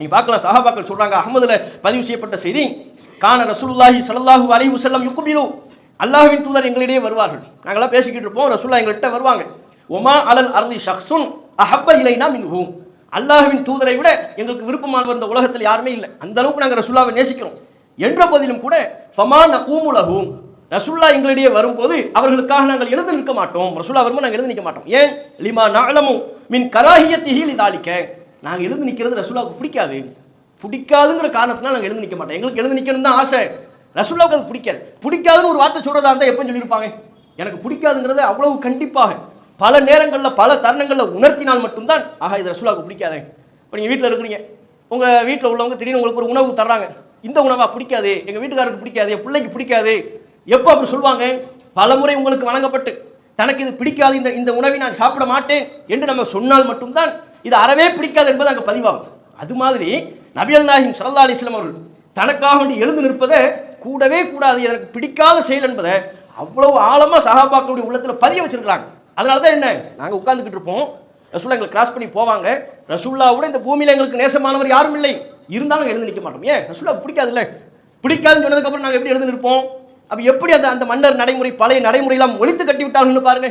நீங்க பார்க்கலாம், சஹாபாக்கள் சொல்றாங்க, அஹ்மதுல பதிவு செய்யப்பட்ட செய்தி, கான ரசூலுல்லாஹி ஸல்லல்லாஹு அலைஹி வஸல்லம் யுக்பிலு, அல்லாஹ்வின் தூதர் எங்களிடையே வருவார்கள். நாங்களாம் பேசிக்கிட்டு இருப்போம், ரசூலுல்லாஹ் எங்கள்கிட்ட வருவாங்க. ஒமா அலல் அர்தி ஷக்ஸுன் அஹப்ப இலைனா மின்ஹு, அல்லாஹ்வின் தூதரை விட எங்களுக்கு விருப்பமானவர் இந்த உலகத்தில் யாருமே இல்லை, அந்த அளவுக்கு நாங்கள் ரசூலுல்லாஹ்வை நேசிக்கிறோம் என்ற போதிலும் கூட ஃபமா நகூமு லஹு, ரசூலுல்லாஹ் எங்களிடையே வரும்போது அவர்களுக்காக நாங்கள் எழுந்து நிற்க மாட்டோம். ரசூலுல்லாஹ் வரும்போது நாங்கள் எழுந்து நிற்க மாட்டோம். ஏன்? லிமா நஅலமு மின் கராஹியத்திஹி லிதாலிக, நாங்கள் எழுந்து நிற்கிறது ரசூலுல்லாஹ்வுக்கு பிடிக்காதுங்கிற காரணத்தினால நாங்கள் எழுந்து நிற்க மாட்டோம். எங்களுக்கு எழுந்து நிற்கணும் தான் ஆசை, ரசூலுல்லாஹ்வுக்கு அது பிடிக்காதுன்னு ஒரு வார்த்தை சொல்றதா இருந்தால் எப்போ சொல்லியிருப்பாங்க? எனக்கு பிடிக்காதுங்கிறத அவ்வளவு கண்டிப்பாக பல நேரங்களில் பல தருணங்களில் உணர்த்தினால் மட்டும்தான் ஆஹா இது ரசூலுல்லாஹ்வுக்கு பிடிக்காது. இப்போ நீங்கள் வீட்டில் இருக்கிறீங்க, உங்கள் வீட்டில் உள்ளவங்க திடீர்னு உங்களுக்கு ஒரு உணவு தர்றாங்க, இந்த உணவா பிடிக்காது, எங்கள் வீட்டுக்காரருக்கு பிடிக்காது, என் பிள்ளைக்கு பிடிக்காது, எப்போ அப்படி சொல்லுவாங்க? பலமுறை உங்களுக்கு வழங்கப்பட்டு தனக்கு இது பிடிக்காது, இந்த உணவை நான் சாப்பிட மாட்டேன் என்று நம்ம சொன்னால் மட்டும்தான் இது அறவே பிடிக்காது என்பது அங்கே பதிவாகும். அது மாதிரி நபிகள் நாயகம் ஸல்லல்லாஹு அலைஹி வஸல்லம் அவர்கள் தனக்காக வேண்டி எழுந்து நிற்பதை கூடவே கூடாது, எனக்கு பிடிக்காத செயல் என்பதை அவ்வளவு ஆழமாக சஹாபாக்களுடைய உள்ளத்தில் பதிய வச்சிருக்கிறாங்க. அதனால தான் என்ன, நாங்கள் உட்கார்ந்துக்கிட்டு இருப்போம், ரசூலுல்லாஹ் எங்களை கிராஸ் பண்ணி போவாங்க, ரசூலுல்லாஹ்வோட இந்த பூமியில் எங்களுக்கு நேசமானவர் யாரும் இல்லை, இருந்தாலும் நாங்கள் எழுந்து நிற்க மாட்டோம். ஏன்? ரசூலுல்லாஹ் பிடிக்காது இல்லை, பிடிக்காதுன்னு சொன்னதுக்கப்புறம் நாங்கள் எப்படி எழுந்து நிற்போம்? அப்போ எப்படி அந்த மன்னர் நடைமுறை பழைய நடைமுறையெல்லாம் ஒழித்து கட்டி விட்டார்கள்னு பாருங்க.